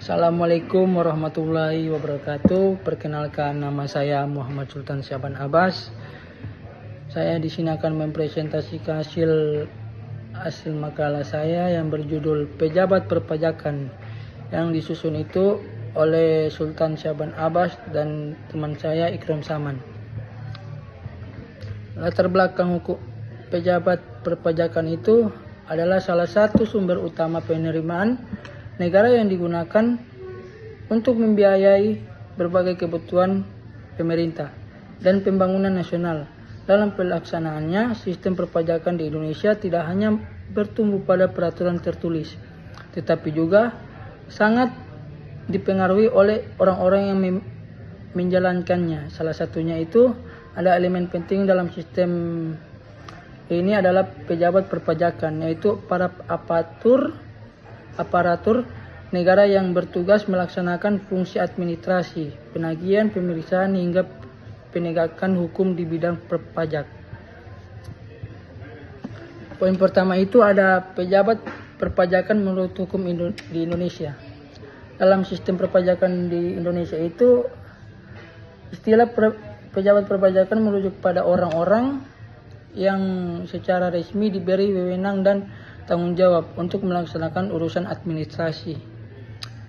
Assalamualaikum warahmatullahi wabarakatuh. Perkenalkan, nama saya Muhammad Sultan Syaban Abbas. Saya di sini akan mempresentasikan hasil makalah saya yang berjudul Pejabat Perpajakan, yang disusun itu oleh Sultan Syaban Abbas dan teman saya Ikram Saman. Latar belakang hukum pejabat perpajakan itu adalah salah satu sumber utama penerimaan negara yang digunakan untuk membiayai berbagai kebutuhan pemerintah dan pembangunan nasional. Dalam pelaksanaannya, sistem perpajakan di Indonesia tidak hanya bertumbuh pada peraturan tertulis, tetapi juga sangat dipengaruhi oleh orang-orang yang menjalankannya. Salah satunya itu ada elemen penting dalam sistem ini adalah pejabat perpajakan, yaitu para aparatur negara yang bertugas melaksanakan fungsi administrasi, penagihan, pemeriksaan hingga penegakan hukum di bidang perpajak. Poin pertama itu ada pejabat perpajakan menurut hukum di Indonesia. Dalam sistem perpajakan di Indonesia itu istilah pejabat perpajakan merujuk pada orang-orang yang secara resmi diberi wewenang dan tanggung jawab untuk melaksanakan urusan administrasi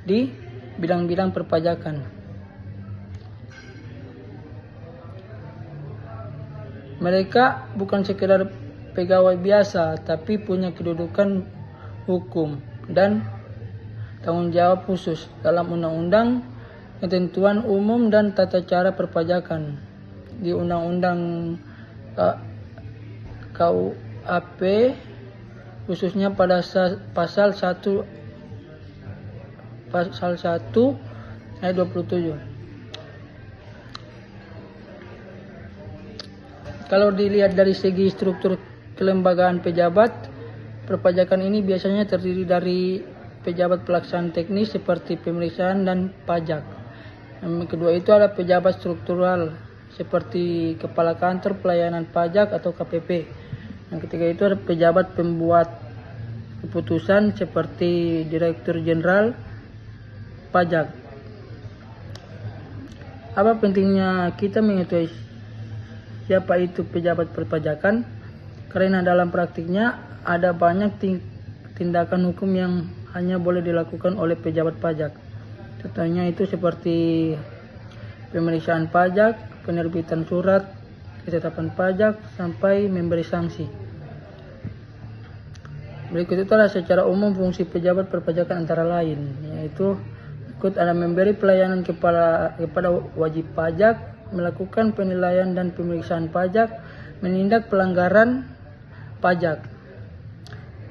di bidang-bidang perpajakan. Mereka bukan sekedar pegawai biasa, tapi punya kedudukan hukum dan tanggung jawab khusus dalam undang-undang, ketentuan umum dan tata cara perpajakan di Undang-Undang KUHP, khususnya pada pasal 1 ayat 27. Kalau dilihat dari segi struktur kelembagaan pejabat perpajakan ini biasanya terdiri dari pejabat pelaksana teknis seperti pemeriksaan dan pajak. Yang kedua itu ada pejabat struktural seperti kepala kantor pelayanan pajak atau KPP. Yang ketiga itu ada pejabat pembuat keputusan seperti Direktur Jenderal Pajak. Apa pentingnya kita mengetahui siapa itu pejabat perpajakan? Karena dalam praktiknya ada banyak tindakan hukum yang hanya boleh dilakukan oleh pejabat pajak. Contohnya itu seperti pemeriksaan pajak, penerbitan surat ketetapan pajak, sampai memberi sanksi. Berikut itu adalah secara umum fungsi pejabat perpajakan antara lain, yaitu ikut ada memberi pelayanan kepada wajib pajak, melakukan penilaian dan pemeriksaan pajak, menindak pelanggaran pajak,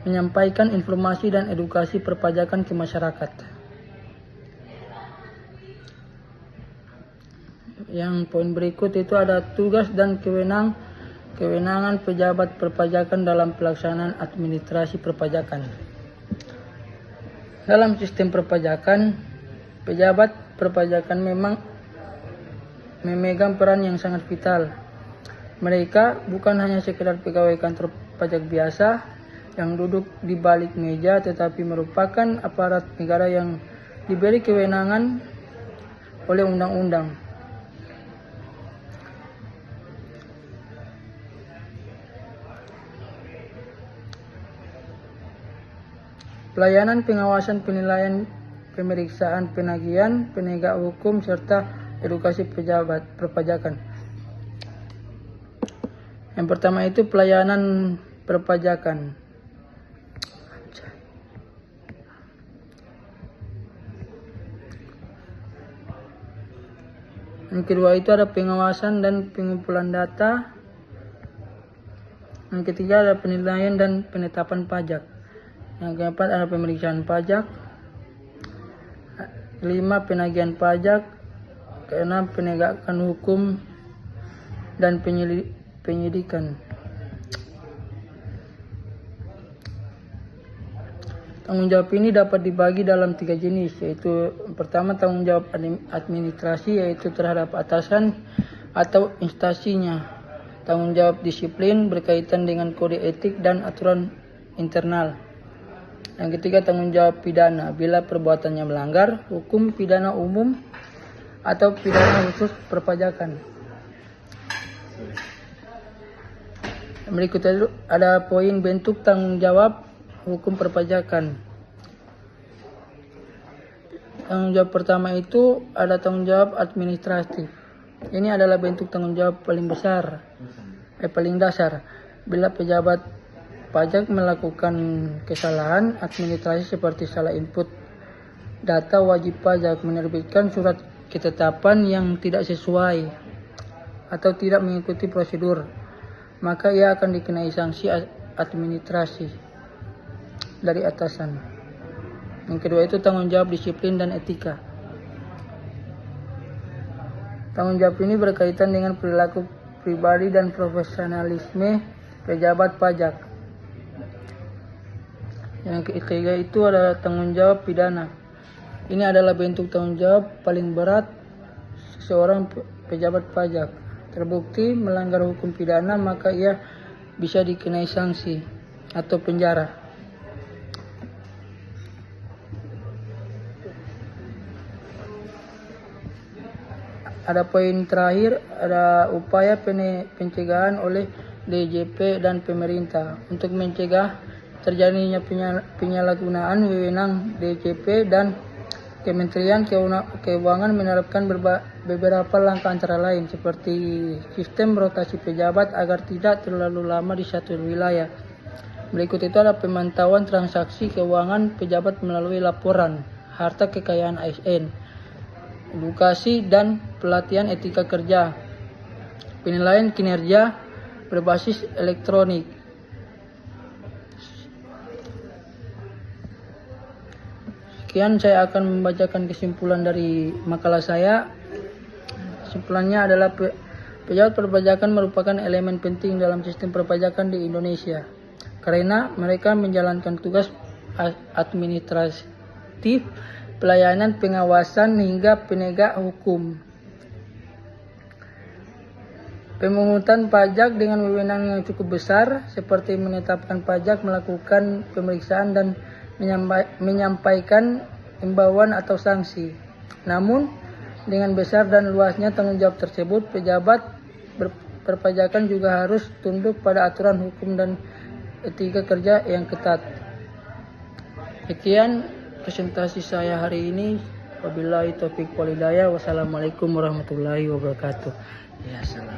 menyampaikan informasi dan edukasi perpajakan ke masyarakat. Yang poin berikut itu ada tugas dan kewenangan pejabat perpajakan dalam pelaksanaan administrasi perpajakan. Dalam sistem perpajakan, pejabat perpajakan memang memegang peran yang sangat vital. Mereka bukan hanya sekedar pegawai kantor pajak biasa yang duduk di balik meja, tetapi merupakan aparat negara yang diberi kewenangan oleh undang-undang. Pelayanan, pengawasan, penilaian, pemeriksaan, penagihan, penegak hukum, serta edukasi pejabat perpajakan. Yang pertama itu pelayanan perpajakan. Yang kedua itu ada pengawasan dan pengumpulan data. Yang ketiga ada penilaian dan penetapan pajak. Yang keempat ada pemeriksaan pajak. Kelima penagihan pajak. Keenam penegakan hukum dan penyidikan. Tanggung jawab ini dapat dibagi dalam 3 jenis, yaitu pertama tanggung jawab administrasi, yaitu terhadap atasan atau instansinya. Tanggung jawab disiplin berkaitan dengan kode etik dan aturan internal. Yang ketiga, tanggung jawab pidana bila perbuatannya melanggar hukum pidana umum atau pidana khusus perpajakan. Berikutnya itu ada poin bentuk tanggung jawab hukum perpajakan. Tanggung jawab pertama itu ada tanggung jawab administratif. Ini adalah bentuk tanggung jawab paling besar, paling dasar. Bila pejabat pajak melakukan kesalahan administrasi seperti salah input data wajib pajak, menerbitkan surat ketetapan yang tidak sesuai atau tidak mengikuti prosedur, maka ia akan dikenai sanksi administrasi dari atasan. Yang kedua itu tanggung jawab disiplin dan etika. Tanggung jawab ini berkaitan dengan perilaku pribadi dan profesionalisme pejabat pajak. Yang ketiga itu adalah tanggung jawab pidana. Ini adalah bentuk tanggung jawab paling berat seorang pejabat pajak. Terbukti melanggar hukum pidana, maka ia bisa dikenai sanksi atau penjara. Ada poin terakhir, ada upaya pencegahan oleh DJP dan pemerintah untuk mencegah terjadinya penyalahgunaan wewenang. DJP dan Kementerian Keuangan menerapkan beberapa langkah antara lain seperti sistem rotasi pejabat agar tidak terlalu lama di satu wilayah. Berikut itu ada pemantauan transaksi keuangan pejabat melalui laporan harta kekayaan ASN, edukasi dan pelatihan etika kerja, penilaian kinerja berbasis elektronik. Sekian saya akan membacakan kesimpulan dari makalah saya. Kesimpulannya adalah pejabat perpajakan merupakan elemen penting dalam sistem perpajakan di Indonesia karena mereka menjalankan tugas administratif, pelayanan, pengawasan hingga penegak hukum. Pemungutan pajak dengan wewenang yang cukup besar seperti menetapkan pajak, melakukan pemeriksaan dan menyampaikan imbauan atau sanksi. Namun dengan besar dan luasnya tanggung jawab tersebut, pejabat perpajakan juga harus tunduk pada aturan hukum dan etika kerja yang ketat. Sekian presentasi saya hari ini. Wabillahi taufiq walhidayah. Wassalamualaikum warahmatullahi wabarakatuh. Ya, salam.